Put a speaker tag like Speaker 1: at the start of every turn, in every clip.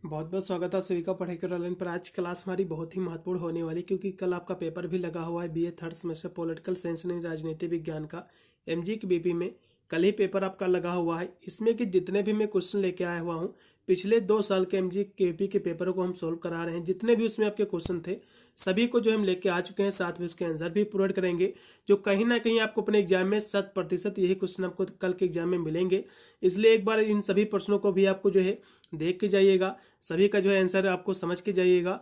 Speaker 1: बहुत बहुत स्वागत है सभी का पढ़ाई कर ऑनलाइन पर। आज क्लास हमारी बहुत ही महत्वपूर्ण होने वाली, क्योंकि कल आपका पेपर भी लगा हुआ है BA third semester political science यानी राजनीति विज्ञान का एमजी के बीपी में। कल ही पेपर आपका लगा हुआ है। इसमें कि जितने भी मैं क्वेश्चन लेके आया हुआ हूँ पिछले 2 साल के एमजी के बीपी के पेपरों को हम सोल्व करा रहे हैं। जितने भी उसमें आपके क्वेश्चन थे सभी को जो हम लेके आ चुके हैं, साथ में उसके आंसर भी प्रोवाइड करेंगे, जो कहीं ना कहीं आपको अपने एग्जाम में 100% यही क्वेश्चन आपको कल के एग्जाम में मिलेंगे। इसलिए एक बार इन सभी प्रश्नों को भी आपको जो है देख के जाइएगा, सभी का जो है आंसर आपको समझ के जाइएगा।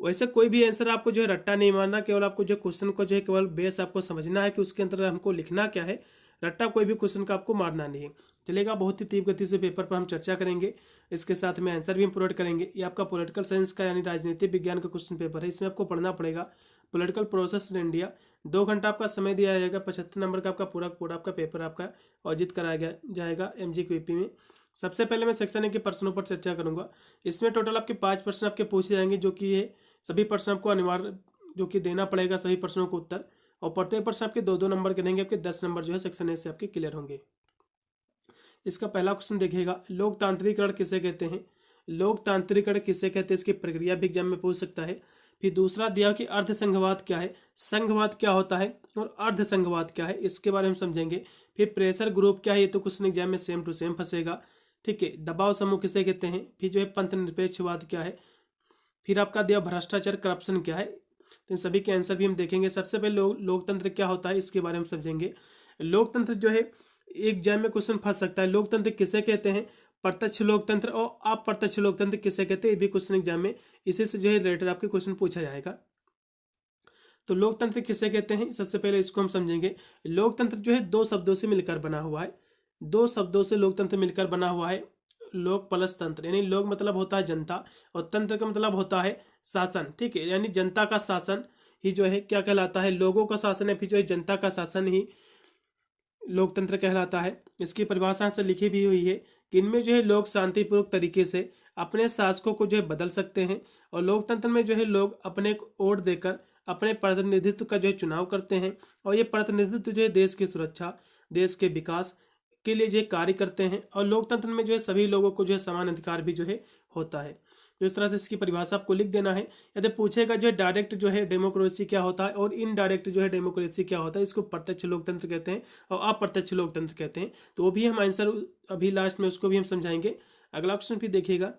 Speaker 1: वैसे कोई भी आंसर आपको जो है रट्टा नहीं मारना, केवल आपको जो क्वेश्चन को जो है केवल बेस आपको समझना है कि उसके अंदर हमको लिखना क्या है। रट्टा कोई भी क्वेश्चन का आपको मारना नहीं है। चलेगा, बहुत ही तीव्र गति से पेपर पर हम चर्चा करेंगे, इसके साथ में आंसर भी हम प्रोवाइड करेंगे। ये आपका पॉलिटिकल साइंस का यानी राजनीतिक विज्ञान का क्वेश्चन पेपर है। इसमें आपको पढ़ना पड़ेगा पॉलिटिकल प्रोसेस इन इंडिया। 2 घंटा आपका समय दिया जाएगा। 75 नंबर का आपका पूरा आपका पेपर आपका आयोजित कराया जाएगा एमजी क्यूपी में। सबसे पहले मैं सेक्शन ए के प्रश्नों पर चर्चा करूंगा। इसमें टोटल आपके 5 प्रश्न आपके पूछे जाएंगे, जो कि ये सभी प्रश्न आपको अनिवार्य जो कि देना पड़ेगा सभी प्रश्नों को उत्तर। और प्रत्येक प्रश्न आपके 2-2 नंबर के रहेंगे। आपके 10 नंबर जो है सेक्शन ए से आपके क्लियर होंगे। इसका पहला क्वेश्चन देखिएगा, लोकतांत्रिकरण किसे कहते हैं। लोकतांत्रिकरण किसे कहते हैं, इसकी प्रक्रिया भी एग्जाम में पूछ सकता है। फिर दूसरा दिया कि अर्ध संघवाद क्या है, संघवाद क्या होता है और अर्ध संघवाद क्या है, इसके बारे में समझेंगे। फिर प्रेशर ग्रुप क्या है, ये तो क्वेश्चन एग्जाम में सेम टू सेम फंसेगा। ठीक है, दबाव समूह किसे कहते हैं। फिर जो है पंथ निरपेक्षवाद क्या है। फिर आपका दिया भ्रष्टाचार करप्शन क्या है। तो इन सभी के आंसर भी हम देखेंगे। सबसे पहले लोकतंत्र क्या होता है, इसके बारे में समझेंगे। लोकतंत्र जो है एग्जाम में क्वेश्चन फंस सकता है। लोकतंत्र किसे कहते हैं, प्रत्यक्ष लोकतंत्र और अप्रत्यक्ष लोकतंत्र किसे कहते हैं, ये भी क्वेश्चन एग्जाम में इसी से जो है रिलेटेड आपके क्वेश्चन पूछा जाएगा। तो लोकतंत्र किसे कहते हैं, सबसे पहले इसको हम समझेंगे। लोकतंत्र जो है 2 शब्दों से मिलकर बना हुआ है। 2 शब्दों से लोकतंत्र मिलकर बना हुआ है। लोक प्लस तंत्र, यानी लोक मतलब होता है जनता और तंत्र का मतलब होता है शासन। ठीक है, यानी जनता का शासन ही जो है क्या कहलाता है, लोगों का शासन है। फिर जो है जनता का शासन ही लोकतंत्र कहलाता है। इसकी परिभाषा से लिखी भी हुई है कि इनमें जो है लोग शांतिपूर्वक तरीके से अपने शासकों को जो है बदल सकते हैं। और लोकतंत्र में जो है लोग अपने वोट देकर अपने प्रतिनिधित्व का जो है चुनाव करते हैं। और ये प्रतिनिधित्व जो है देश की सुरक्षा, देश के विकास के लिए जो है कार्य करते हैं। और लोकतंत्र में जो है सभी लोगों को जो है समान अधिकार भी जो है होता है। तो इस तरह से इसकी परिभाषा आपको लिख देना है। यदि पूछेगा जो है डायरेक्ट जो है डेमोक्रेसी क्या होता है और इनडायरेक्ट जो है डेमोक्रेसी क्या होता है, इसको प्रत्यक्ष लोकतंत्र कहते हैं और अप्रत्यक्ष लोकतंत्र कहते हैं। तो वो भी हम आंसर अभी लास्ट में उसको भी हम समझाएंगे। अगला क्वेश्चन भी देखिएगा।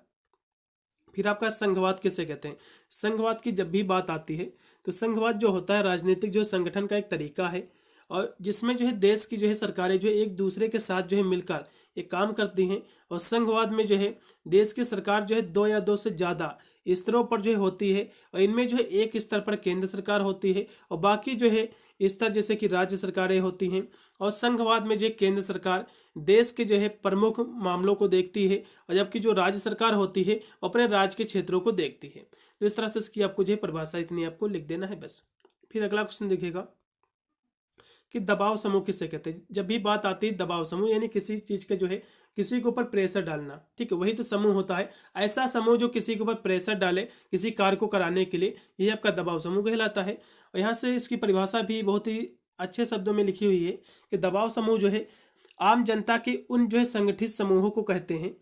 Speaker 1: फिर आपका संघवाद किसे कहते हैं। संघवाद की जब भी बात आती है तो संघवाद जो होता है राजनीतिक जो संगठन का एक तरीका है, और जिसमें जो है देश की जो है सरकारें जो है एक दूसरे के साथ जो है मिलकर एक काम करती हैं। और संघवाद में जो है देश की सरकार जो है 2 या 2 से ज़्यादा स्तरों पर जो है होती है। और इनमें जो है एक स्तर पर केंद्र सरकार होती है और बाकी जो है स्तर जैसे कि राज्य सरकारें होती हैं। और संघवाद में जो है केंद्र सरकार देश के जो है प्रमुख मामलों को देखती है, और जबकि जो राज्य सरकार होती है वो अपने राज्य के क्षेत्रों को देखती है। तो इस तरह से इसकी आपको जो है परिभाषा इतनी आपको लिख देना है बस। फिर अगला क्वेश्चन देखिएगा कि दबाव समूह किसे कहते हैं। जब भी बात आती है दबाव समूह, यानी किसी चीज़ के जो है किसी के ऊपर प्रेशर डालना। ठीक है, वही तो समूह होता है। ऐसा समूह जो किसी के ऊपर प्रेशर डाले किसी कार्य को कराने के लिए, यही आपका दबाव समूह कहलाता है। और यहाँ से इसकी परिभाषा भी बहुत ही अच्छे शब्दों में लिखी हुई है कि दबाव समूह जो है आम जनता के उन जो है संगठित समूहों को कहते हैं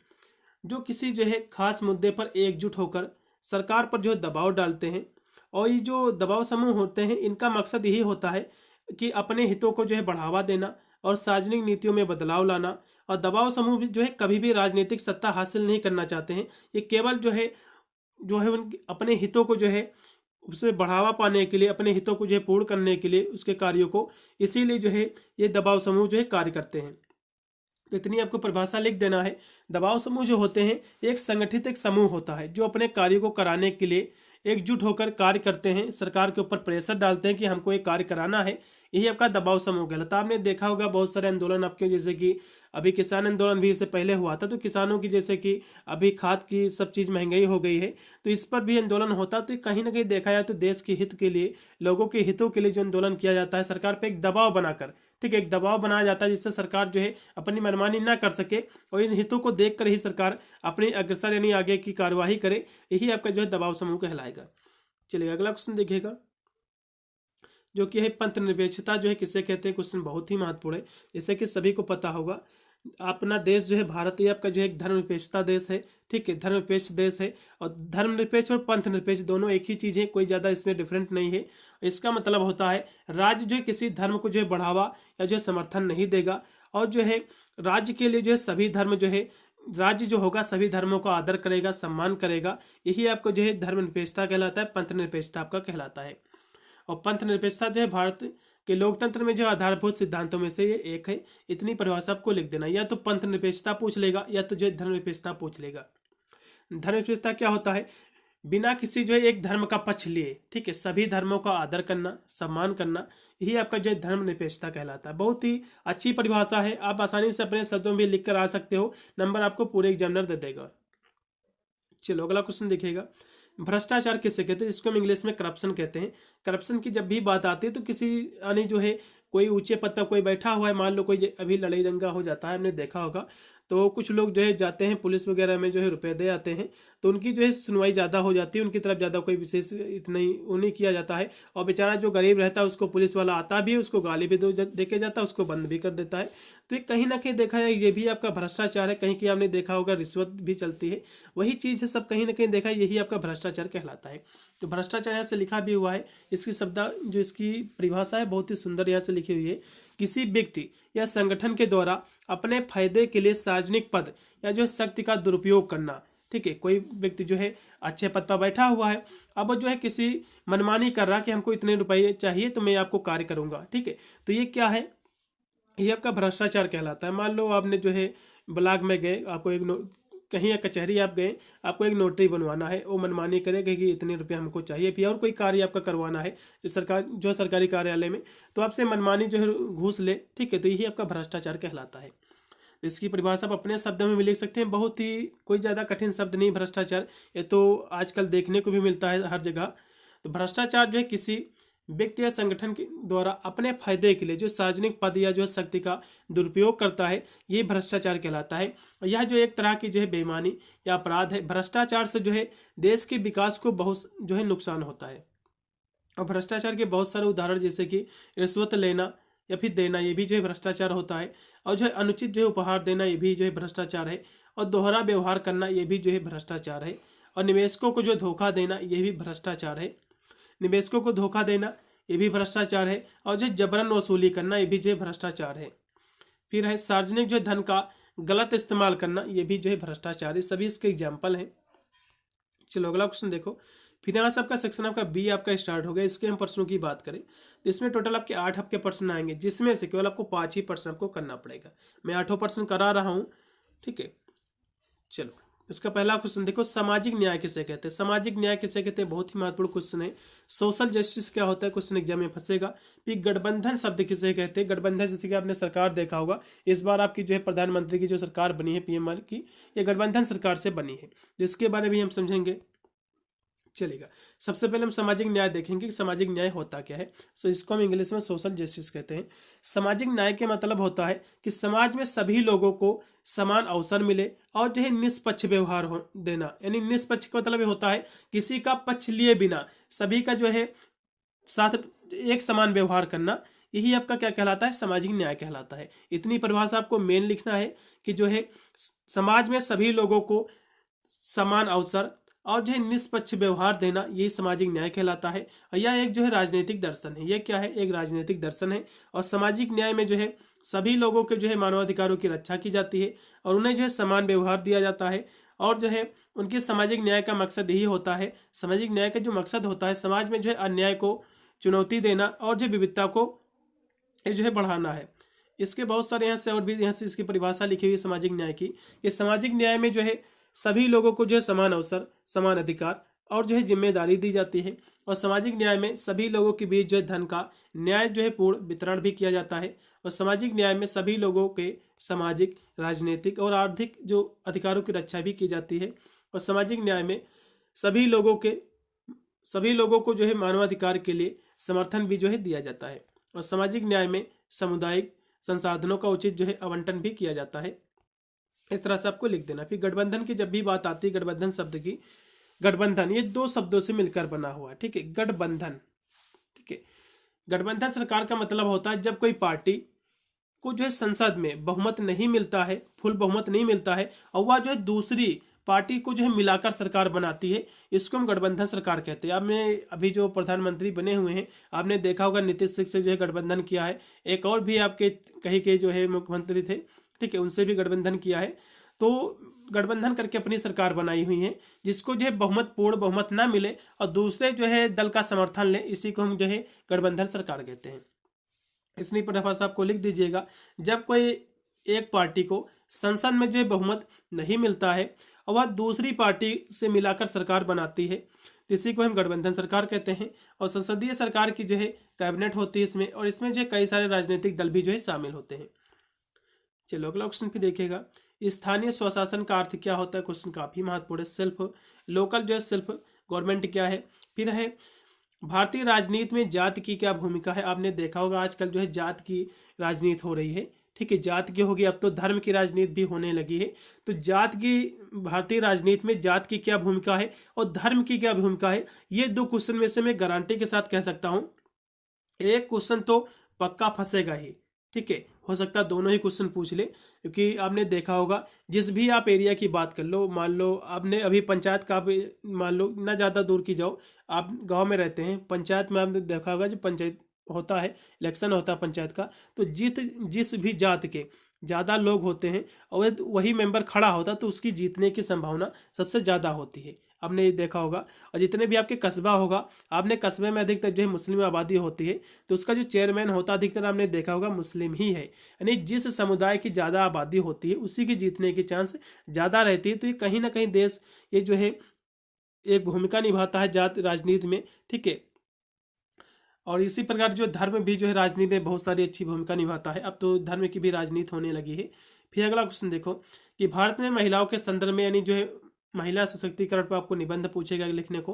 Speaker 1: जो किसी जो है खास मुद्दे पर एकजुट होकर सरकार पर जो है दबाव डालते हैं। और ये जो दबाव समूह होते हैं इनका मकसद यही होता है कि अपने हितों को जो है बढ़ावा देना और सार्वजनिक नीतियों में बदलाव लाना। और दबाव समूह भी जो है कभी भी राजनीतिक सत्ता हासिल नहीं करना चाहते हैं। ये केवल जो है उन अपने हितों को जो है उसे बढ़ावा पाने के लिए, अपने हितों को जो है पूर्ण करने के लिए उसके कार्यों को, इसीलिए जो है ये दबाव समूह जो है कार्य करते हैं। तो इतनी आपको परिभाषा लिख देना है। दबाव समूह जो होते हैं एक संगठित एक समूह होता है जो अपने कार्यों को कराने के लिए एकजुट होकर कार्य करते हैं, सरकार के ऊपर प्रेशर डालते हैं कि हमको ये कार्य कराना है। यही आपका दबाव समूह कहलाता है। आपने देखा होगा बहुत सारे आंदोलन आपके, जैसे कि अभी किसान आंदोलन भी इससे पहले हुआ था। तो किसानों की जैसे कि अभी खाद की सब चीज़ महंगाई हो गई है, तो इस पर भी आंदोलन होता। तो कहीं ना कहीं देखा जाए तो देश के हित के लिए, लोगों के हितों के लिए जो आंदोलन किया जाता है सरकार पर एक दबाव बनाकर। ठीक है, एक दबाव बनाया जाता है जिससे सरकार जो है अपनी मनमानी ना कर सके और इन हितों को देखकर ही सरकार अपनी अग्रसर यानी आगे की कार्यवाही करे। यही आपका जो है दबाव समूह कहलाएगा। चलिए अगला क्वेश्चन देखिएगा, जो कि है पंथ निरपेक्षता जो है किसे कहते हैं। क्वेश्चन बहुत ही महत्वपूर्ण है, जैसे कि सभी को पता होगा। अपना देश जो है भारत, ये आपका जो है एक धर्मनिरपेक्षता देश है, ठीक है, धर्मनिरपेक्ष देश है। और धर्मनिरपेक्ष और पंथ निरपेक्ष दोनों एक ही चीज़ है, कोई ज़्यादा इसमें डिफरेंट नहीं है। इसका मतलब होता है राज्य जो है किसी धर्म को जो है बढ़ावा या जो है समर्थन नहीं देगा, और जो है राज्य के लिए जो है सभी धर्म जो है, राज्य जो होगा सभी धर्मों का आदर करेगा, सम्मान करेगा। यही आपको जो है धर्मनिरपेक्षता कहलाता है, पंथ निरपेक्षता आपका कहलाता है। और पंथ निरपेक्षता जो है भारत के लोकतंत्र में जो आधारभूत सिद्धांतों में से ये एक है। इतनी परिभाषा आपको लिख देना, या तो पंथ निरपेक्षता पूछ लेगा या तो जो है धर्मनिरपेक्षता पूछ लेगा। धर्मनिरपेक्षता क्या होता है? बिना किसी जो है एक धर्म का पक्ष लिए, ठीक है, सभी धर्मों का आदर करना, सम्मान करना, यही आपका जो है धर्मनिरपेक्षता कहलाता है। बहुत ही अच्छी परिभाषा है, आप आसानी से अपने शब्दों में भी लिख कर आ सकते हो, नंबर आपको पूरे एग्जामिनर दे देगा। चलो अगला क्वेश्चन देखिएगा, भ्रष्टाचार किसे कहते हैं? इसको हम इंग्लिश में करप्शन कहते हैं। करप्शन की जब भी बात आती है तो किसी यानी जो है कोई ऊंचे पद पर कोई बैठा हुआ है, मान लो कोई अभी लड़ाई दंगा हो जाता है, हमने देखा होगा, तो कुछ लोग जो है जाते हैं पुलिस वगैरह में जो है रुपए दे आते हैं, तो उनकी जो है सुनवाई ज़्यादा हो जाती है, उनकी तरफ ज़्यादा कोई विशेष इतना ही उन्हीं किया जाता है। और बेचारा जो गरीब रहता है उसको पुलिस वाला आता भी है, उसको गाली भी दे के जाता है, उसको बंद भी कर देता है। तो ये कहीं ना कहीं देखा जाए ये भी आपका भ्रष्टाचार है। कहीं कहीं आपने देखा होगा रिश्वत भी चलती है, वही चीज़ है, सब कहीं ना कहीं देखा है, यही आपका भ्रष्टाचार कहलाता है। तो भ्रष्टाचार यहाँ से लिखा भी हुआ है, इसकी शब्द जो इसकी परिभाषा है बहुत ही सुंदर यहाँ से लिखी हुई है। किसी व्यक्ति या संगठन के द्वारा अपने फायदे के लिए सार्वजनिक पद या जो है शक्ति का दुरुपयोग करना, ठीक है। कोई व्यक्ति जो है अच्छे पद पर बैठा हुआ है, अब वो जो है किसी मनमानी कर रहा कि हमको इतने रुपए चाहिए तो मैं आपको कार्य करूंगा, ठीक है। तो ये क्या है? ये आपका भ्रष्टाचार कहलाता है। मान लो आपने जो है ब्लॉक में गए, आपको एक कहीं या कचहरी आप गए, आपको एक नोटरी बनवाना है, वो मनमानी करेगा कि इतने रुपए हमको चाहिए, फिर और कोई कार्य आपका करवाना है जो सरकारी कार्यालय में, तो आपसे मनमानी जो है घूस ले, ठीक है। तो यही आपका भ्रष्टाचार कहलाता है। इसकी परिभाषा आप अपने शब्दों में भी लिख सकते हैं, बहुत ही कोई ज़्यादा कठिन शब्द नहीं भ्रष्टाचार, ये तो आजकल देखने को भी मिलता है हर जगह। तो भ्रष्टाचार जो है किसी व्यक्ति या संगठन के द्वारा अपने फायदे के लिए जो सार्वजनिक पद या जो शक्ति का दुरुपयोग करता है, ये भ्रष्टाचार कहलाता है। और यह जो एक तरह की जो है बेईमानी या अपराध है। भ्रष्टाचार से जो है देश के विकास को बहुत जो है नुकसान होता है। और भ्रष्टाचार के बहुत सारे उदाहरण जैसे कि रिश्वत लेना या फिर देना, ये भी जो है भ्रष्टाचार होता है। और जो है अनुचित जो है उपहार देना, ये भी जो है भ्रष्टाचार है। और दोहरा व्यवहार करना, ये भी जो है भ्रष्टाचार है। और निवेशकों को जो धोखा देना, ये भी भ्रष्टाचार है। निवेशकों को धोखा देना ये भी भ्रष्टाचार है। और जो जबरन वसूली करना, ये भी जो है भ्रष्टाचार है। फिर है सार्वजनिक जो धन का गलत इस्तेमाल करना, ये भी जो है भ्रष्टाचार है। सभी इसके एग्जाम्पल हैं। चलो अगला क्वेश्चन देखो, फिनांस आपका सेक्शन आपका बी आपका स्टार्ट हो गया। इसके हम प्रश्नों की बात करें तो इसमें टोटल आपके 8 आपके प्रश्न आएंगे, जिसमें से केवल आपको 5 ही प्रश्न आपको करना पड़ेगा। मैं 8 प्रश्न करा रहा हूँ, ठीक है। चलो इसका पहला क्वेश्चन देखो, सामाजिक न्याय किसे कहते हैं? सामाजिक न्याय किसे कहते हैं? बहुत ही महत्वपूर्ण क्वेश्चन है। सोशल जस्टिस क्या होता है? क्वेश्चन एग्जाम में फंसेगा। फिर गठबंधन शब्द किसे कहते हैं? गठबंधन जैसे कि आपने सरकार देखा होगा, इस बार आपकी जो है प्रधानमंत्री की जो सरकार बनी है पीएम की, ये गठबंधन सरकार से बनी है, जिसके बारे में हम समझेंगे, चलेगा। सबसे पहले हम सामाजिक न्याय देखेंगे कि सामाजिक न्याय होता क्या है। सो इसको हम इंग्लिश में सोशल जस्टिस कहते हैं। सामाजिक न्याय के मतलब होता है कि समाज में सभी लोगों को समान अवसर मिले और जो है निष्पक्ष व्यवहार हो देना। यानी निष्पक्ष का मतलब ये होता है किसी का पक्ष लिए बिना सभी का जो है साथ एक समान व्यवहार करना, यही आपका क्या कहलाता है? सामाजिक न्याय कहलाता है। इतनी परिभाषा आपको मेन लिखना है कि जो है समाज में सभी लोगों को समान अवसर और जो है निष्पक्ष व्यवहार देना, यही सामाजिक न्याय कहलाता है। और यह एक जो है राजनीतिक दर्शन है। यह क्या है? एक राजनीतिक दर्शन है। और सामाजिक न्याय में जो है सभी लोगों के जो है मानवाधिकारों की रक्षा की जाती है और उन्हें जो है समान व्यवहार दिया जाता है। और जो है उनके सामाजिक न्याय का मकसद यही होता है, सामाजिक न्याय का जो मकसद होता है समाज में जो है अन्याय को चुनौती देना और जो विविधता को जो है बढ़ाना है। इसके बहुत सारे यहाँ से और भी यहाँ से इसकी परिभाषा लिखी हुई है सामाजिक न्याय की। ये सामाजिक न्याय में जो है सभी लोगों को जो है समान अवसर, समान अधिकार और जो है जिम्मेदारी दी जाती है। और सामाजिक न्याय में सभी लोगों के बीच जो है धन का न्याय जो है पूर्ण वितरण भी किया जाता है। और सामाजिक न्याय में सभी लोगों के सामाजिक, राजनीतिक और आर्थिक जो अधिकारों की रक्षा भी की जाती है। और सामाजिक न्याय में सभी लोगों को जो है मानवाधिकार के लिए समर्थन भी जो है दिया जाता है। और सामाजिक न्याय में सामुदायिक संसाधनों का उचित जो है आवंटन भी किया जाता है। इस तरह से आपको लिख देना। फिर गठबंधन की जब भी बात आती है, गठबंधन शब्द की, गठबंधन ये 2 शब्दों से मिलकर बना हुआ है, ठीक है। गठबंधन, ठीक है। गठबंधन सरकार का मतलब होता है जब कोई पार्टी को जो है संसद में बहुमत नहीं मिलता है, फुल बहुमत नहीं मिलता है, और वह जो है दूसरी पार्टी को जो है मिलाकर सरकार बनाती है, इसको हम गठबंधन सरकार कहते हैं। आपने अभी जो प्रधानमंत्री बने हुए हैं, आपने देखा होगा नीतीश से जो है गठबंधन किया है, एक और भी आपके कहीं के जो है मुख्यमंत्री थे, ठीक है, उनसे भी गठबंधन किया है। तो गठबंधन करके अपनी सरकार बनाई हुई है, जिसको जो है बहुमत पूर्ण बहुमत ना मिले और दूसरे जो है दल का समर्थन ले, इसी को हम जो है गठबंधन सरकार कहते हैं। इसलिए प्रभाष आपको लिख दीजिएगा, जब कोई एक पार्टी को संसद में जो है बहुमत नहीं मिलता है और वह दूसरी पार्टी से मिलाकर सरकार बनाती है, तो इसी को हम गठबंधन सरकार कहते हैं। और संसदीय सरकार की जो है कैबिनेट होती है इसमें, और इसमें जो है कई सारे राजनीतिक दल भी जो है शामिल होते हैं। चलो अगला क्वेश्चन भी देखिएगा, स्थानीय स्वशासन का अर्थ क्या होता है। क्वेश्चन काफी महत्वपूर्ण है। सेल्फ लोकल जो है सेल्फ गवर्नमेंट क्या है। फिर है भारतीय राजनीति में जाति की क्या भूमिका है। आपने देखा होगा आजकल जो है जात की राजनीति हो रही है, ठीक है, जात की होगी, अब तो धर्म की राजनीति भी होने लगी है। तो जात की भारतीय राजनीति में जात की क्या भूमिका है और धर्म की क्या भूमिका है, ये दो क्वेश्चन में से मैं गारंटी के साथ कह सकता हूँ एक क्वेश्चन तो पक्का फंसेगा ही, ठीक है, हो सकता है दोनों ही क्वेश्चन पूछ ले, क्योंकि आपने देखा होगा जिस भी आप एरिया की बात कर लो, मान लो आपने अभी पंचायत का मान लो ना ज़्यादा दूर की जाओ, आप गांव में रहते हैं, पंचायत में आपने देखा होगा जब पंचायत होता है, इलेक्शन होता है पंचायत का, तो जिस भी जात के ज़्यादा लोग होते हैं और वही मेंबर खड़ा होता है तो उसकी जीतने की संभावना सबसे ज़्यादा होती है। आपने ये देखा होगा। और जितने भी आपके कस्बा होगा, आपने कस्बे में अधिकतर जो है मुस्लिम आबादी होती है, तो उसका जो चेयरमैन होता है अधिकतर आपने देखा होगा मुस्लिम ही है। यानी जिस समुदाय की ज़्यादा आबादी होती है उसी की जीतने की चांस ज़्यादा रहती है। तो ये कहीं ना कहीं देश ये जो है एक भूमिका निभाता है जात राजनीति में, ठीक है। और इसी प्रकार जो धर्म भी जो है राजनीति में बहुत सारी अच्छी भूमिका निभाता है। अब तो धर्म की भी राजनीति होने लगी है। फिर अगला क्वेश्चन देखो कि भारत में महिलाओं के संदर्भ में यानी जो है महिला सशक्तिकरण पर आपको निबंध पूछेगा लिखने को।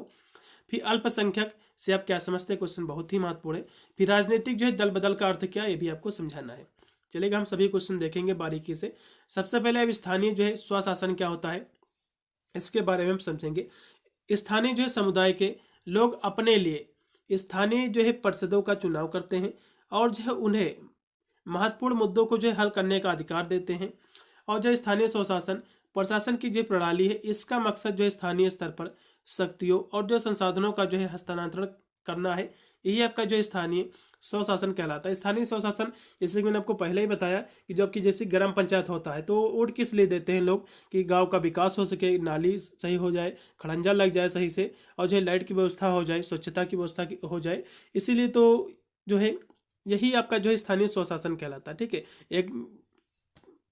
Speaker 1: फिर अल्पसंख्यक से आप क्या समझते हैं, क्वेश्चन बहुत ही महत्वपूर्ण है। फिर राजनीतिक जो है दल बदल का अर्थ क्या, ये भी आपको समझाना है। चलेगा, हम सभी क्वेश्चन देखेंगे बारीकी से। सबसे पहले अब स्थानीय जो है स्वशासन क्या होता है, इसके बारे में हम समझेंगे। स्थानीय जो है समुदाय के लोग अपने लिए स्थानीय जो है परिषदों का चुनाव करते हैं और जो है उन्हें महत्वपूर्ण मुद्दों को जो है हल करने का अधिकार देते हैं। और जो स्थानीय स्वशासन प्रशासन की जो प्रणाली है, इसका मकसद जो है स्थानीय स्तर पर शक्तियों और जो संसाधनों का जो है हस्तांतरण करना है। यही आपका जो स्थानीय स्वशासन कहलाता है। स्थानीय स्वशासन जैसे कि मैंने आपको पहले ही बताया कि जो आपकी जैसे ग्राम पंचायत होता है तो वोट किस लिए देते हैं लोग, कि गांव का विकास हो सके, नाली सही हो जाए, खड़ंजा लग जाए सही से, और जो है लाइट की व्यवस्था हो जाए, स्वच्छता की व्यवस्था हो जाए। इसीलिए तो जो है यही आपका जो है स्थानीय स्वशासन कहलाता है, ठीक है। एक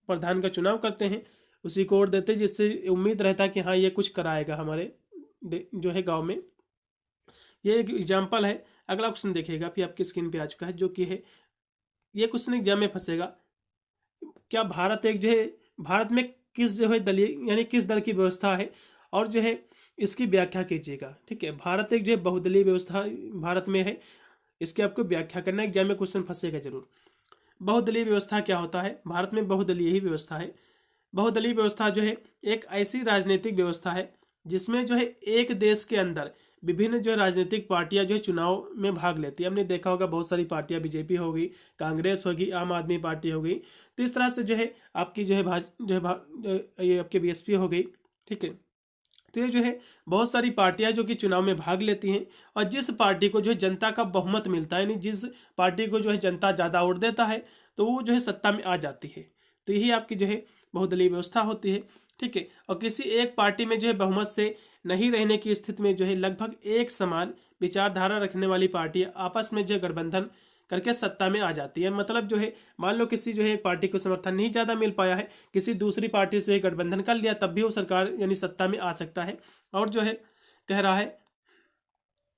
Speaker 1: प्रधान का चुनाव करते हैं, उसी को वोट देते हैं, जिससे उम्मीद रहता है कि हाँ ये कुछ कराएगा हमारे जो है गाँव में। ये एक एग्जाम्पल है। अगला क्वेश्चन देखिएगा, फिर आपकी स्क्रीन पे आ चुका है, जो कि है ये क्वेश्चन एग्जाम में फंसेगा। क्या भारत एक जो है भारत में किस जो है दलीय यानी किस दल की व्यवस्था है, और जो है इसकी व्याख्या कीजिएगा, ठीक है। भारत एक जो है बहुदलीय व्यवस्था भारत में है, इसकी आपको व्याख्या करना, एग्जाम में क्वेश्चन फंसेगा जरूर। बहुदलीय व्यवस्था क्या होता है, भारत में बहुदलीय ही व्यवस्था है। बहुदलीय व्यवस्था जो है एक ऐसी राजनीतिक व्यवस्था है जिसमें जो है एक देश के अंदर विभिन्न जो राजनीतिक पार्टियां जो है चुनाव में भाग लेती है। हमने देखा होगा बहुत सारी पार्टियां, बीजेपी होगी, कांग्रेस होगी, आम आदमी पार्टी होगी। तो इस तरह से जो है आपकी जो है ये आपके बीएसपी हो गई, ठीक है। तो ये जो है बहुत सारी पार्टियां जो कि चुनाव में भाग लेती हैं, और जिस पार्टी को जो है जनता का बहुमत मिलता है, यानी जिस पार्टी को जो है जनता ज़्यादा वोट देता है, तो वो जो है सत्ता में आ जाती है। तो यही आपकी जो है बहुदलीय व्यवस्था होती है, ठीक है। और किसी एक पार्टी में जो है बहुमत से नहीं रहने की स्थिति में जो है लगभग एक समान विचारधारा रखने वाली पार्टी आपस में जो है गठबंधन करके सत्ता में आ जाती है। मतलब जो है मान लो किसी जो है एक पार्टी को समर्थन नहीं ज़्यादा मिल पाया है, किसी दूसरी पार्टी से गठबंधन कर लिया, तब भी वो सरकार यानी सत्ता में आ सकता है। और जो है कह रहा है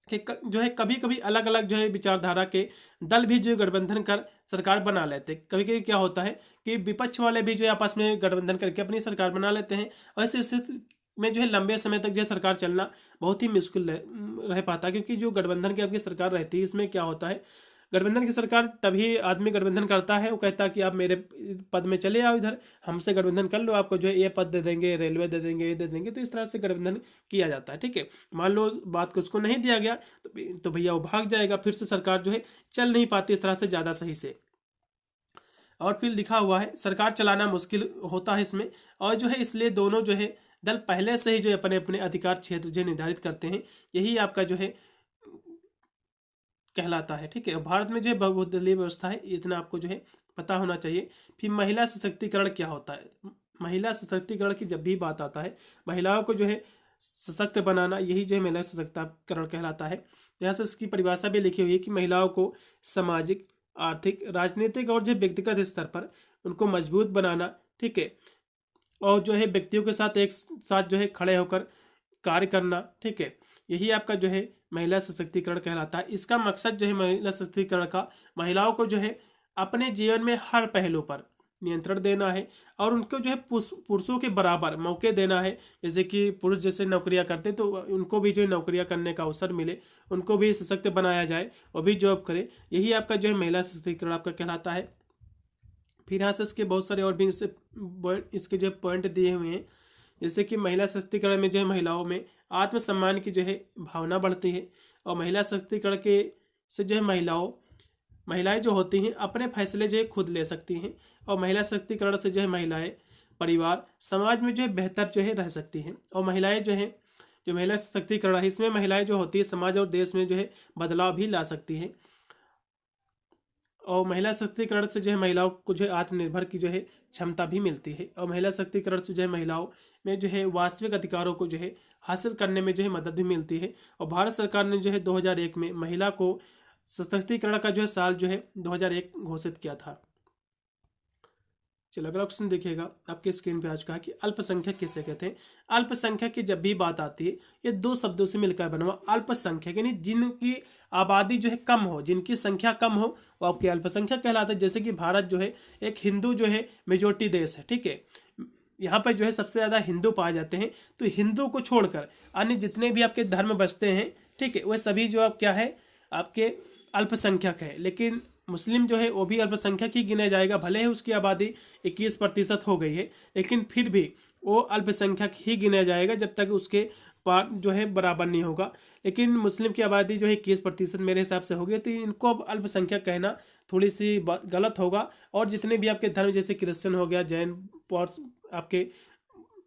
Speaker 1: कि जो है कभी कभी अलग अलग जो है विचारधारा के दल भी जो है गठबंधन कर सरकार बना लेते हैं। कभी कभी क्या होता है कि विपक्ष वाले भी जो है आपस में गठबंधन करके अपनी सरकार बना लेते हैं, और ऐसी स्थिति में जो है लंबे समय तक जो है सरकार चलना बहुत ही मुश्किल रह पाता है। क्योंकि जो गठबंधन की आपकी सरकार रहती है, इसमें क्या होता है, गठबंधन की सरकार तभी आदमी गठबंधन करता है, वो कहता है कि आप मेरे पद में चले आओ, इधर हमसे गठबंधन कर लो, आपको जो है ये पद दे देंगे, रेलवे दे देंगे, ये दे देंगे। तो इस तरह से गठबंधन किया जाता है, ठीक है। मान लो बात को उसको नहीं दिया गया तो भैया वो भाग जाएगा, फिर से सरकार जो है चल नहीं पाती इस तरह से ज़्यादा सही से। और फिर लिखा हुआ है सरकार चलाना मुश्किल होता है इसमें, और जो है इसलिए दोनों जो है दल पहले से ही जो है अपने अपने अधिकार क्षेत्र जो निर्धारित करते हैं, यही आपका जो है कहलाता है। ठीक है, भारत में जो है बहुदलीय व्यवस्था है, इतना आपको जो है पता होना चाहिए। फिर महिला सशक्तिकरण क्या होता है? महिला सशक्तिकरण की जब भी बात आता है, महिलाओं को जो है सशक्त बनाना, यही जो है महिला सशक्तिकरण कहलाता है। यहाँ से इसकी परिभाषा भी लिखी हुई है कि महिलाओं को सामाजिक, आर्थिक, राजनीतिक और जो व्यक्तिगत स्तर पर उनको मजबूत बनाना, ठीक है, और जो है व्यक्तियों के साथ एक साथ जो है खड़े होकर कार्य करना, ठीक है, यही आपका जो है महिला सशक्तिकरण कहलाता है। इसका मकसद जो है महिला सशक्तिकरण का, महिलाओं को जो है अपने जीवन में हर पहलू पर नियंत्रण देना है और उनको जो है पुरुषों के बराबर मौके देना है। जैसे कि पुरुष जैसे नौकरियां करते तो उनको भी जो है नौकरियां करने का अवसर मिले, उनको भी सशक्त बनाया जाए, वो भी जॉब करे, यही आपका जो है महिला सशक्तिकरण आपका कहलाता है। फिर यहाँ से इसके बहुत सारे और भी इसके जो है पॉइंट दिए हुए हैं, जैसे कि महिला सशक्तिकरण में जो है महिलाओं में आत्मसम्मान की जो है भावना बढ़ती है, और महिला सशक्तिकरण के से जो है महिलाएं जो होती हैं अपने फैसले जो है खुद ले सकती हैं, और महिला सशक्तिकरण से जो है महिलाएं परिवार समाज में जो है बेहतर जो है रह सकती हैं। और महिलाएं जो है, जो महिला सशक्तिकरण है इसमें महिलाएं जो होती है समाज और देश में जो है बदलाव भी ला सकती हैं। और महिला सशक्तिकरण से जो है महिलाओं को जो है आत्मनिर्भर की जो है क्षमता भी मिलती है, और महिला सशक्तिकरण से जो है महिलाओं में जो है वास्तविक अधिकारों को जो है हासिल करने में जो है मदद भी मिलती है। और भारत सरकार ने जो है 2001 में महिला को सशक्तिकरण का जो है साल जो है 2001 घोषित किया था। चलो अगला क्वेश्चन देखिएगा, आपके स्क्रीन पे आ चुका है कि अल्पसंख्यक किसे कहते हैं। अल्पसंख्यक की जब भी बात आती है, ये दो शब्दों से मिलकर बना हुआ अल्पसंख्यक, यानी जिनकी आबादी जो है कम हो, जिनकी संख्या कम हो, वो आपके अल्पसंख्यक कहलाते हैं। जैसे कि भारत जो है एक हिंदू जो है मेजोरिटी देश है, ठीक है, यहाँ पर जो है सबसे ज़्यादा हिंदू पाए जाते हैं। तो हिंदू को छोड़कर अन्य जितने भी आपके धर्म बसते हैं, ठीक है, वह सभी जो आप क्या है आपके अल्पसंख्यक है। लेकिन मुस्लिम जो है वो भी अल्पसंख्यक ही गिना जाएगा, भले ही उसकी आबादी 21% हो गई है, लेकिन फिर भी वो अल्पसंख्यक ही गिना जाएगा जब तक उसके पार जो है बराबर नहीं होगा। लेकिन मुस्लिम की आबादी जो है 21% मेरे हिसाब से होगी, तो इनको अब अल्पसंख्यक कहना थोड़ी सी गलत होगा। और जितने भी आपके धर्म जैसे क्रिश्चियन हो गया, जैन, आपके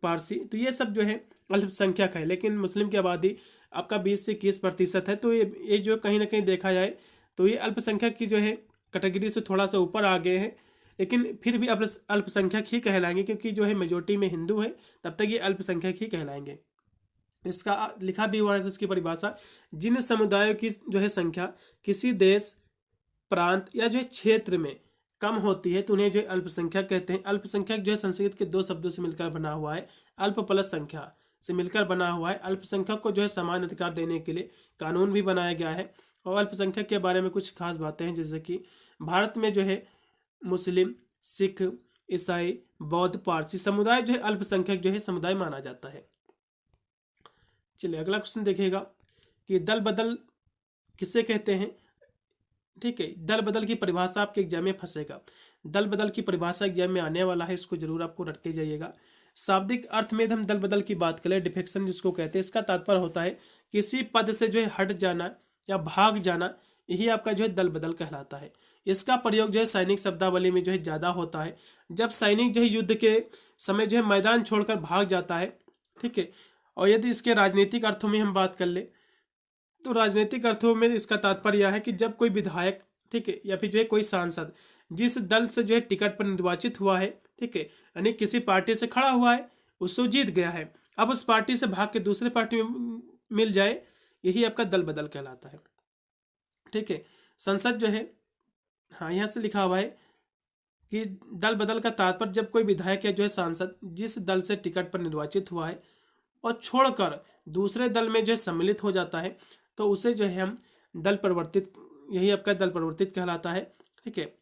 Speaker 1: पारसी, तो ये सब जो है अल्पसंख्यक है। लेकिन मुस्लिम की आबादी आपका 20 से 21% है, तो ये जो कहीं ना कहीं देखा जाए तो ये अल्पसंख्यक की जो है कैटेगरी से थोड़ा सा ऊपर आ गए हैं, लेकिन फिर भी अल्पसंख्यक ही कहलाएंगे, क्योंकि जो है मेजोरिटी में हिंदू है, तब तक ये अल्पसंख्यक ही कहलाएंगे। इसका लिखा भी हुआ है इसकी परिभाषा, जिन समुदायों की जो है संख्या किसी देश, प्रांत या जो है क्षेत्र में कम होती है तो उन्हें जो है अल्पसंख्यक कहते हैं। अल्पसंख्यक जो है संस्कृत के दो शब्दों से मिलकर बना हुआ है, अल्प प्लस संख्या से मिलकर बना हुआ है। अल्पसंख्यक को जो है समान अधिकार देने के लिए कानून भी बनाया गया है। और अल्पसंख्यक के बारे में कुछ खास बातें हैं, जैसे कि भारत में जो है मुस्लिम, सिख, ईसाई, बौद्ध, पारसी समुदाय जो है अल्पसंख्यक जो है समुदाय माना जाता है। चलिए अगला क्वेश्चन देखिएगा कि दल बदल किसे कहते हैं। ठीक है, दल बदल की परिभाषा आपके एग्जाम में फंसेगा। दल बदल की परिभाषा एग्जाम में आने वाला है, इसको जरूर आपको रट के जाइएगा। शाब्दिक अर्थ में हम दल बदल की बात करें, डिफेक्शन जिसको कहते हैं, इसका तात्पर्य होता है किसी पद से जो है हट जाना या भाग जाना, यही आपका जो है दल बदल कहलाता है। इसका प्रयोग जो है सैनिक शब्दावली में जो है ज़्यादा होता है, जब सैनिक जो है युद्ध के समय जो है मैदान छोड़कर भाग जाता है, ठीक है। और यदि इसके राजनीतिक अर्थों में हम बात कर ले तो राजनीतिक अर्थों में इसका तात्पर्य यह है कि जब कोई विधायक, ठीक है, या फिर जो है कोई सांसद जिस दल से जो है टिकट पर निर्वाचित हुआ है, ठीक है, यानी किसी पार्टी से खड़ा हुआ है, उसको जीत गया है, अब उस पार्टी से भाग के दूसरे पार्टी में मिल जाए, यही आपका दल बदल कहलाता है। ठीक है, संसद जो है, हाँ यहाँ से लिखा हुआ है कि दल बदल का तात्पर्य जब कोई विधायक या जो है सांसद जिस दल से टिकट पर निर्वाचित हुआ है और छोड़कर दूसरे दल में जो है सम्मिलित हो जाता है, तो उसे जो है हम दल परिवर्तित, यही आपका दल परिवर्तित कहलाता है। ठीक है,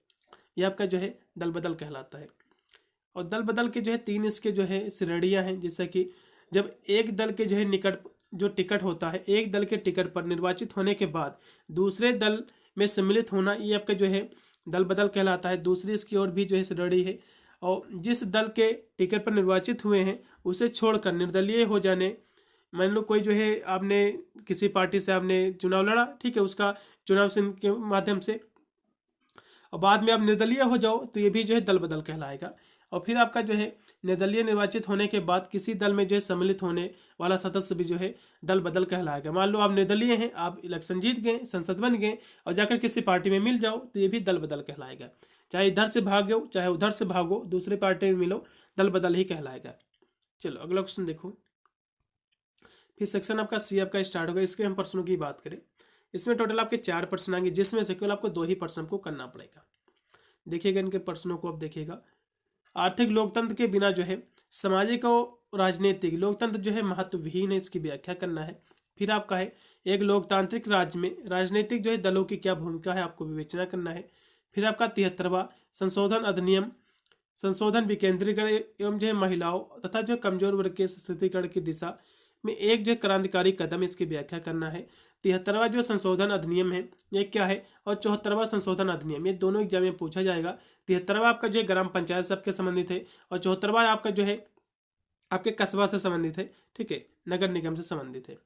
Speaker 1: यह आपका जो है दल बदल कहलाता है। और दल बदल के जो है 3 इसके जो है श्रेणियाँ हैं, जैसे कि जब एक दल के जो है निकट जो टिकट होता है, एक दल के टिकट पर निर्वाचित होने के बाद दूसरे दल में सम्मिलित होना, ये आपका जो है दल बदल कहलाता है। दूसरी इसकी और भी जो है श्रेणी है, और जिस दल के टिकट पर निर्वाचित हुए हैं उसे छोड़कर निर्दलीय हो जाने, मान लो कोई जो है आपने किसी पार्टी से आपने चुनाव लड़ा, ठीक है, उसका चुनाव चिन्ह के माध्यम से, और बाद में आप निर्दलीय हो जाओ तो ये भी जो है दल बदल कहलाएगा। और फिर आपका जो है निर्दलीय निर्वाचित होने के बाद किसी दल में जो है सम्मिलित होने वाला सदस्य भी जो है दल बदल कहलाएगा। मान लो आप निर्दलीय हैं, आप इलेक्शन जीत गए, संसद बन गए और जाकर किसी पार्टी में मिल जाओ तो ये भी दल बदल कहलाएगा। चाहे इधर से भागो चाहे उधर से भागो, दूसरे पार्टी में मिलो, दल बदल ही कहलाएगा। चलो अगला क्वेश्चन देखो। फिर सेक्शन आपका सी आपका स्टार्ट होगा। इसके हम प्रश्नों की बात करें, इसमें टोटल आपके 4 प्रश्न आएंगे, जिसमें से केवल आपको 2 ही प्रश्न को करना पड़ेगा। देखिएगा इनके प्रश्नों को, अब देखिएगा। आर्थिक लोकतंत्र के बिना जो है सामाजिक और राजनीतिक लोकतंत्र जो है महत्वहीन है, इसकी व्याख्या करना है। फिर आपका है एक लोकतांत्रिक राज्य में राजनीतिक जो है दलों की क्या भूमिका है, आपको विवेचना करना है। फिर आपका 73वां संशोधन अधिनियम संशोधन विकेंद्रीकरण एवं जो है महिलाओं तथा जो कमजोर वर्ग के सशक्तिकरण की दिशा में एक जो क्रांतिकारी कदम, इसकी व्याख्या करना है। 73वां जो संशोधन अधिनियम है ये क्या है, और 74वां संशोधन अधिनियम, ये दोनों एग्जाम में पूछा जाएगा। 73वां आपका जो है ग्राम पंचायत सबके संबंधित है और 74वां आपका जो है आपके कस्बा से संबंधित है, ठीक है, नगर निगम से संबंधित है।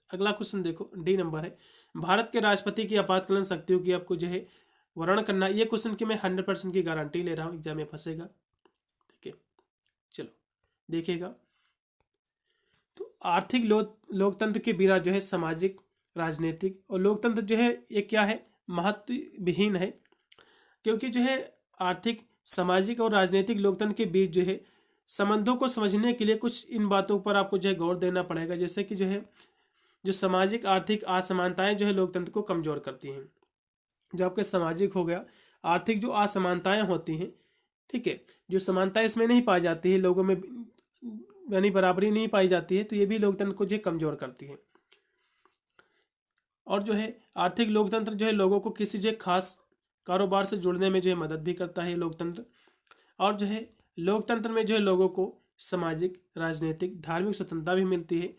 Speaker 1: अगला क्वेश्चन देखो, डी नंबर है भारत के राष्ट्रपति की आपातकालीन शक्तियों की आपको जो है वर्णन करना। ये क्वेश्चन की मैं 100% की गारंटी ले रहा हूँ, एग्जाम में फंसेगा, ठीक है। चलो देखिएगा, तो आर्थिक लोकतंत्र के बिना जो है सामाजिक राजनीतिक और लोकतंत्र जो है ये क्या है, महत्वहीन है। क्योंकि जो है आर्थिक सामाजिक और राजनीतिक लोकतंत्र के बीच जो है संबंधों को समझने के लिए कुछ इन बातों पर आपको जो है गौर देना पड़ेगा। जैसे कि जो है जो सामाजिक आर्थिक असमानताएं जो है लोकतंत्र को कमजोर करती हैं। जो आपके सामाजिक हो गया, आर्थिक जो असमानताएं होती हैं, ठीक है, जो समानताएं इसमें नहीं पाई जाती है, लोगों में यानी बराबरी नहीं पाई जाती है, तो ये भी लोकतंत्र को जो है कमजोर करती है। और जो है आर्थिक लोकतंत्र जो है लोगों को किसी जो खास कारोबार से जुड़ने में जो है मदद भी करता है लोकतंत्र। और जो है लोकतंत्र में जो है लोगों को सामाजिक राजनीतिक धार्मिक स्वतंत्रता भी मिलती है।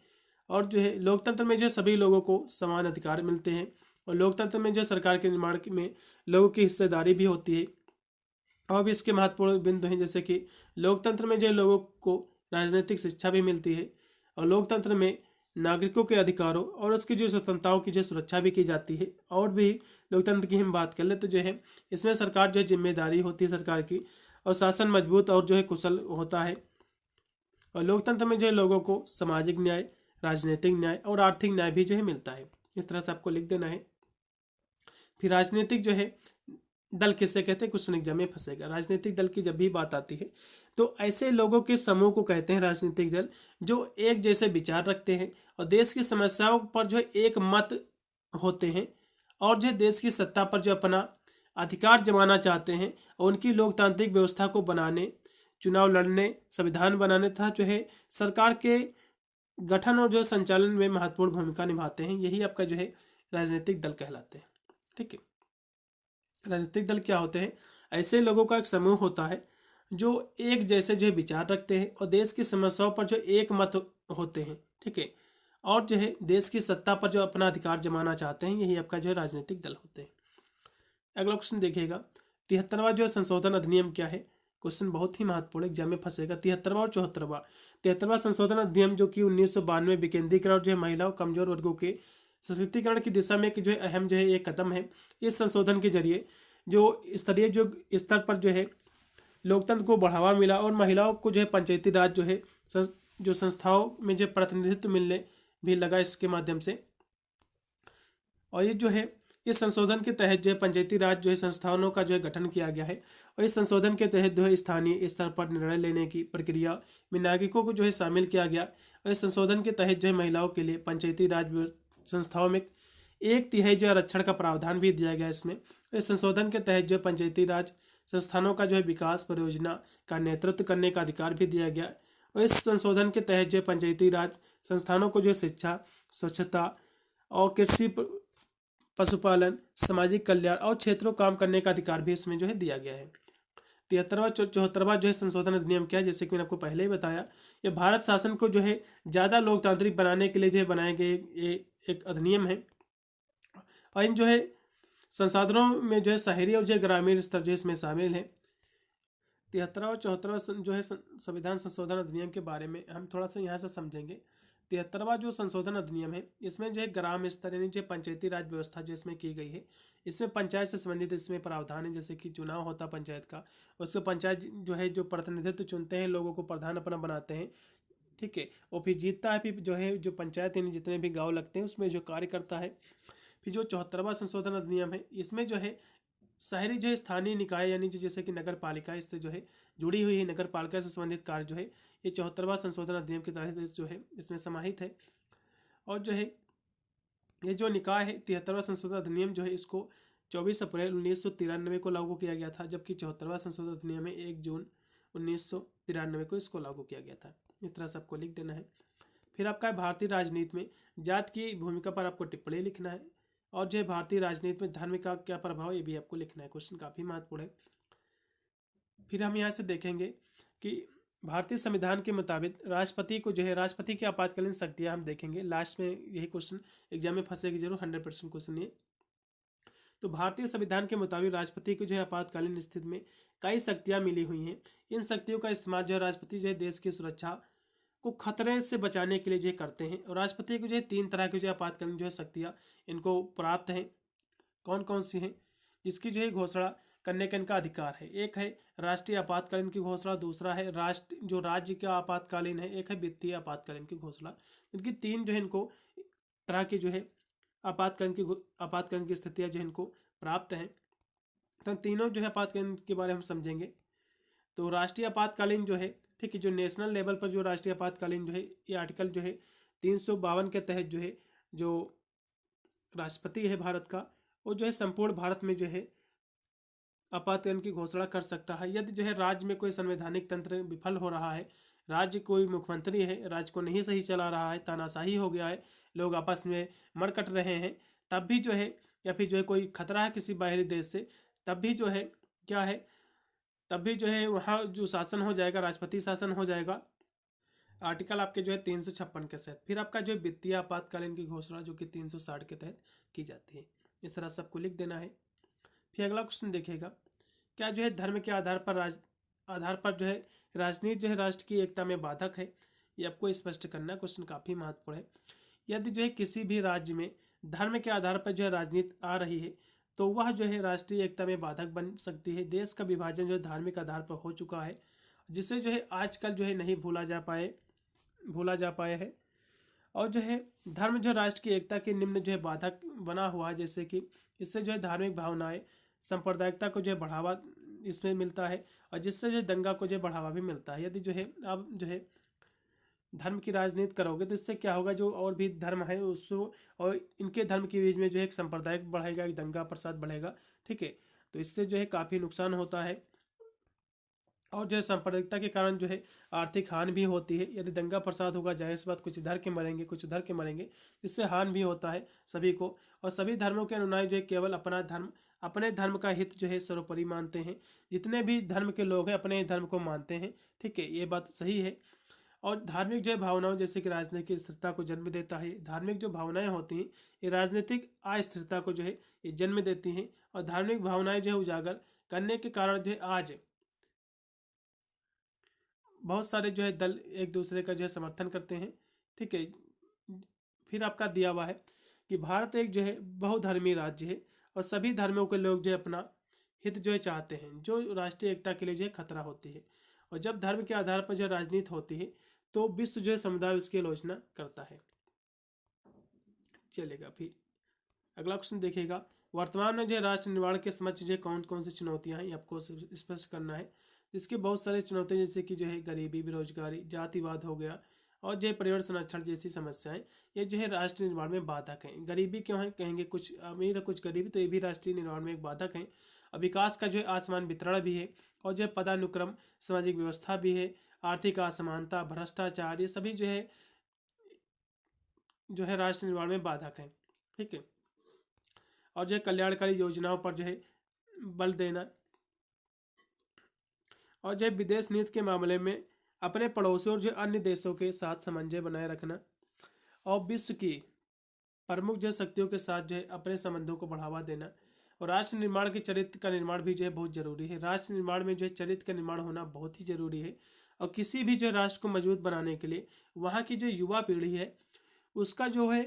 Speaker 1: और जो है लोकतंत्र में जो है सभी लोगों को समान अधिकार मिलते हैं। और लोकतंत्र में जो है सरकार के निर्माण में लोगों की हिस्सेदारी भी होती है। और भी इसके महत्वपूर्ण बिंदु हैं, जैसे कि लोकतंत्र में जो है लोगों को राजनीतिक शिक्षा भी मिलती है और लोकतंत्र में नागरिकों के अधिकारों और उसकी जो स्वतंत्रताओं की जो सुरक्षा भी की जाती है। और भी लोकतंत्र की हम बात कर ले तो जो है इसमें सरकार जो है जिम्मेदारी होती है सरकार की, और शासन मजबूत और जो है कुशल होता है। और लोकतंत्र में जो है लोगों को सामाजिक न्याय, राजनीतिक न्याय और आर्थिक न्याय भी जो है मिलता है। इस तरह से आपको लिख देना है। फिर राजनीतिक जो है दल किसे कहते हैं, क्वेश्चन एग्जाम में फंसेगा। राजनीतिक दल की जब भी बात आती है तो ऐसे लोगों के समूह को कहते हैं राजनीतिक दल, जो एक जैसे विचार रखते हैं और देश की समस्याओं पर जो है एक मत होते हैं, और जो है देश की सत्ता पर जो अपना अधिकार जमाना चाहते हैं और उनकी लोकतांत्रिक व्यवस्था को बनाने, चुनाव लड़ने, संविधान बनाने तथा जो है सरकार के गठन और जो संचालन में महत्वपूर्ण भूमिका निभाते हैं। यही आपका जो है राजनीतिक दल कहलाते हैं, ठीक है। राजनीतिक दल क्या होते हैं, ऐसे लोगों का एक समूह होता है जो एक जैसे जो है विचार रखते हैं और देश की समस्याओं पर जो एक मत होते हैं, ठीक है, और जो है देश की सत्ता पर जो अपना अधिकार जमाना चाहते हैं, यही आपका जो है राजनीतिक दल होते हैं। अगला क्वेश्चन देखिएगा, 73वां जो है संशोधन अधिनियम क्या है, क्वेश्चन बहुत ही महत्वपूर्ण एग्जाम में फंसेगा। 73वां और 74वां। 73वां संशोधन अधिनियम जो कि 1992 विकेंद्रीकरण जो है महिलाओं कमजोर वर्गों के सशक्तिकरण की दिशा में जो है अहम जो है एक कदम है। इस संशोधन के जरिए जो स्तरीय जो स्तर पर जो है लोकतंत्र को बढ़ावा मिला और महिलाओं को जो है पंचायती राज जो है जो संस्थाओं में जो प्रतिनिधित्व मिलने भी लगा इसके माध्यम से। और ये जो है इस संशोधन के तहत जो है पंचायती राज जो है संस्थानों का जो है गठन किया गया है। और इस संशोधन के तहत जो है स्थानीय स्तर पर निर्णय लेने की प्रक्रिया में नागरिकों को जो है शामिल किया गया। और इस संशोधन के तहत जो है महिलाओं के लिए पंचायती राज संस्थाओं में 1/3 जो आरक्षण का प्रावधान भी दिया गया इसमें। इस संशोधन के तहत जो पंचायती राज संस्थानों का जो है विकास परियोजना का नेतृत्व करने का अधिकार भी दिया गया। और इस संशोधन के तहत जो पंचायती राज संस्थानों को जो शिक्षा, स्वच्छता और कृषि, पशुपालन, सामाजिक कल्याण और क्षेत्रों काम करने का अधिकार भी इसमें जो है दिया गया है। 73वां 74वां जो है संशोधन अधिनियम क्या है, जैसे कि मैंने आपको पहले ही बताया, ये भारत शासन को जो है ज़्यादा लोकतांत्रिक बनाने के लिए जो है बनाए गए एक अधिनियम है। और इन जो है संसाधनों में जो है शहरी और जो है ग्रामीण स्तर जो है इसमें शामिल है। 73वां और 74वां जो है संविधान संशोधन अधिनियम के बारे में हम थोड़ा सा यहाँ से समझेंगे। 73वां जो संशोधन अधिनियम है, इसमें जो है ग्राम स्तर यानी जो पंचायती राज व्यवस्था जो इसमें की गई है, इसमें पंचायत से संबंधित इसमें प्रावधान है। जैसे कि चुनाव होता पंचायत का, उससे पंचायत जो है जो प्रतिनिधित्व चुनते हैं, लोगों को प्रधान अपना बनाते हैं, ठीक है, और फिर जीतता है, फिर जो है जो पंचायत यानी जितने भी गाँव लगते हैं उसमें जो कार्य करता है। फिर जो 74वां संशोधन अधिनियम है, इसमें जो है शहरी जो है स्थानीय निकाय यानी जो जैसे कि नगर पालिका, इससे जो है जुड़ी हुई है, नगर पालिका से संबंधित कार्य जो है ये 74वां संशोधन अधिनियम के तहत जो है इसमें समाहित है। और जो है ये जो निकाय है, 73वां संशोधन अधिनियम जो है इसको 24 अप्रैल 1993 को लागू किया गया था, जबकि 74वां संशोधन अधिनियम है 1 जून 1993 को इसको लागू किया गया था। इस तरह से आपको लिख देना है। फिर आपका भारतीय राजनीति में जात की भूमिका पर आपको टिप्पणी लिखना है। और जो है भारतीय राजनीति में धर्म का क्या प्रभाव, ये भी आपको लिखना है। क्वेश्चन काफ़ी महत्वपूर्ण है। फिर हम यहाँ से देखेंगे कि भारतीय संविधान के मुताबिक राष्ट्रपति को जो है, राष्ट्रपति की आपातकालीन शक्तियाँ हम देखेंगे लास्ट में। यही क्वेश्चन एग्जाम में फंसेगी जरूर, 100% क्वेश्चन ये। तो भारतीय संविधान के मुताबिक राष्ट्रपति को जो है आपातकालीन स्थिति में कई शक्तियाँ मिली हुई हैं। इन शक्तियों का इस्तेमाल जो है राष्ट्रपति जो है देश की सुरक्षा को खतरे से बचाने के लिए जो करते हैं। और राष्ट्रपति को जो है 3 तरह की जो आपातकालीन जो है शक्तियाँ इनको प्राप्त हैं। कौन कौन सी हैं, जिसकी जो है घोषणा करने का इनका अधिकार है। एक है राष्ट्रीय आपातकालीन की घोषणा, दूसरा है राज्य का आपातकालीन है, एक है वित्तीय आपातकालीन की घोषणा। इनकी 3 जो है इनको तरह की जो है आपातकालीन की स्थितियाँ जो है इनको प्राप्त हैं। तो तीनों जो है आपातकालीन के बारे में हम समझेंगे। तो राष्ट्रीय आपातकालीन जो है, ठीक है, जो नेशनल लेवल पर जो राष्ट्रीय आपातकालीन जो है, ये आर्टिकल जो है 352 के तहत जो है जो राष्ट्रपति है भारत का, वो जो है संपूर्ण भारत में जो है आपातकालीन की घोषणा कर सकता है। यदि जो है राज्य में कोई संवैधानिक तंत्र विफल हो रहा है, राज्य कोई मुख्यमंत्री है, राज्य को नहीं सही चला रहा है, तानाशाही हो गया है, लोग आपस में मरकट रहे हैं, तब भी जो है, या फिर जो है कोई खतरा है किसी बाहरी देश से, तब भी जो है क्या है, तब भी जो है वहाँ जो शासन हो जाएगा, राष्ट्रपति शासन हो जाएगा। आर्टिकल आपके जो है 356 के तहत। फिर आपका जो है वित्तीय आपातकालीन की घोषणा जो कि 360 के तहत की जाती है। इस तरह सबको लिख देना है। फिर अगला क्वेश्चन देखिएगा, क्या जो है धर्म के आधार पर जो है राजनीति जो है राष्ट्र की एकता में बाधक है, ये आपको स्पष्ट करना है। क्वेश्चन काफ़ी महत्वपूर्ण है। यदि जो है किसी भी राज्य में धर्म के आधार पर जो है राजनीति आ रही है, तो वह जो है राष्ट्रीय एकता में बाधक बन सकती है। देश का विभाजन जो है धार्मिक आधार पर हो चुका है, जिसे जो है आजकल जो है नहीं भूला जा पाए है। और जो है धर्म जो राष्ट्र की एकता के निम्न जो है बाधक बना हुआ है, जैसे कि इससे जो है धार्मिक भावनाएं, सांप्रदायिकता को जो है बढ़ावा इसमें मिलता है, और जिससे जो है दंगा को जो है बढ़ावा भी मिलता है। यदि जो है आप जो है धर्म की राजनीति करोगे तो इससे क्या होगा, जो और भी धर्म है उसको और इनके धर्म के बीच में जो है एक सांप्रदायिक बढ़ेगा, एक दंगा प्रसाद बढ़ेगा, ठीक है। तो इससे जो है काफ़ी नुकसान होता है, और जो है सांप्रदायिकता के कारण जो है आर्थिक हानि भी होती है। यदि दंगा प्रसाद होगा, जाहिर सी बात कुछ इधर के मरेंगे, कुछ उधर के मरेंगे, इससे हानि भी होता है सभी को। और सभी धर्मों के अनुयायी जो है केवल अपने धर्म का हित जो है सर्वोपरि मानते हैं। जितने भी धर्म के लोग हैं अपने धर्म को मानते हैं, ठीक है, ये बात सही है। और धार्मिक जो है भावनाओं जैसे कि राजनीतिक स्थिरता को जन्म देता है। धार्मिक जो भावनाएं होती हैं ये राजनीतिक अस्थिरता को जो है ये जन्म देती हैं। और धार्मिक भावनाएं जो है उजागर करने के कारण जो है आज बहुत सारे जो है दल एक दूसरे का जो है समर्थन करते हैं, ठीक है। फिर आपका दिया हुआ है कि भारत एक जो है बहुधर्मी राज्य है, और सभी धर्मों के लोग जो है अपना हित जो है चाहते हैं, जो राष्ट्रीय एकता के लिए जो है खतरा होती है। और जब धर्म के आधार पर जो राजनीति होती है तो विश्व जो है समुदाय उसकी आलोचना करता है। चलेगा। फिर अगला क्वेश्चन देखिएगा, वर्तमान में जो है राष्ट्र निर्माण के समक्ष जो है कौन कौन सी चुनौतियां हैं, ये आपको स्पष्ट करना है। इसके बहुत सारे चुनौतियां जैसे कि जो है गरीबी, बेरोजगारी, जातिवाद हो गया, और जो है पर्यावरण संरक्षण जैसी समस्याएं, ये जो है राष्ट्र निर्माण में बाधक हैं। गरीबी क्यों है, कहेंगे कुछ अमीर है कुछ गरीबी, तो ये भी राष्ट्रीय निर्माण में एक बाधक है। और विकास का जो है आसमान वितरण भी है, और जो है पदानुक्रम, सामाजिक व्यवस्था भी है, आर्थिक असमानता, भ्रष्टाचार, ये सभी जो है राष्ट्र निर्माण में बाधक हैं, ठीक है। और जो है कल्याणकारी योजनाओं पर जो है बल देना, और जो है विदेश नीति के मामले में अपने पड़ोसियों और जो अन्य देशों के साथ सामंजस्य बनाए रखना, और विश्व की प्रमुख जो शक्तियों के साथ जो है अपने संबंधों को बढ़ावा देना। और राष्ट्र निर्माण के चरित्र का निर्माण भी जो है बहुत जरूरी है। राष्ट्र निर्माण में जो है चरित्र का निर्माण होना बहुत ही जरूरी है। और किसी भी जो राष्ट्र को मजबूत बनाने के लिए वहाँ की जो युवा पीढ़ी है उसका जो है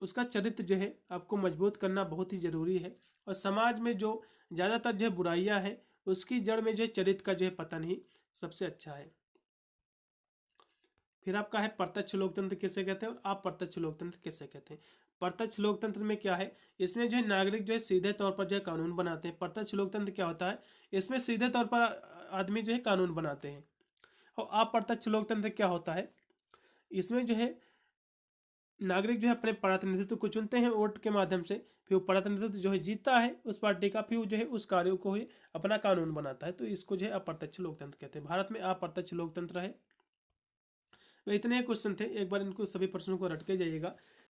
Speaker 1: उसका चरित्र जो है आपको मजबूत करना बहुत ही ज़रूरी है। और समाज में जो ज़्यादातर जो बुराइयां हैं उसकी जड़ में जो चरित्र का जो है पतन ही सबसे अच्छा है। फिर आपका है प्रत्यक्ष लोकतंत्र किसे कहते हैं और अप्रत्यक्ष लोकतंत्र किसे कहते हैं। प्रत्यक्ष लोकतंत्र में क्या है, इसमें जो है नागरिक जो है सीधे तौर पर जो है कानून बनाते हैं। प्रत्यक्ष लोकतंत्र क्या होता है, इसमें सीधे तौर पर आदमी जो है कानून बनाते हैं। और अप्रत्यक्ष लोकतंत्र क्या होता है, इसमें जो है नागरिक जो है अपने प्रतिनिधित्व को चुनते हैं वोट के माध्यम से, फिर वो प्रतिनिधित्व जो है जीतता है उस पार्टी का, फिर वो जो है उस कार्यों को ही अपना कानून बनाता है। तो इसको जो है अप्रत्यक्ष लोकतंत्र कहते हैं। भारत में अप्रत्यक्ष लोकतंत्र है। तो इतने क्वेश्चन थे, एक बार इनको सभी प्रश्नों को रट के जाइएगा।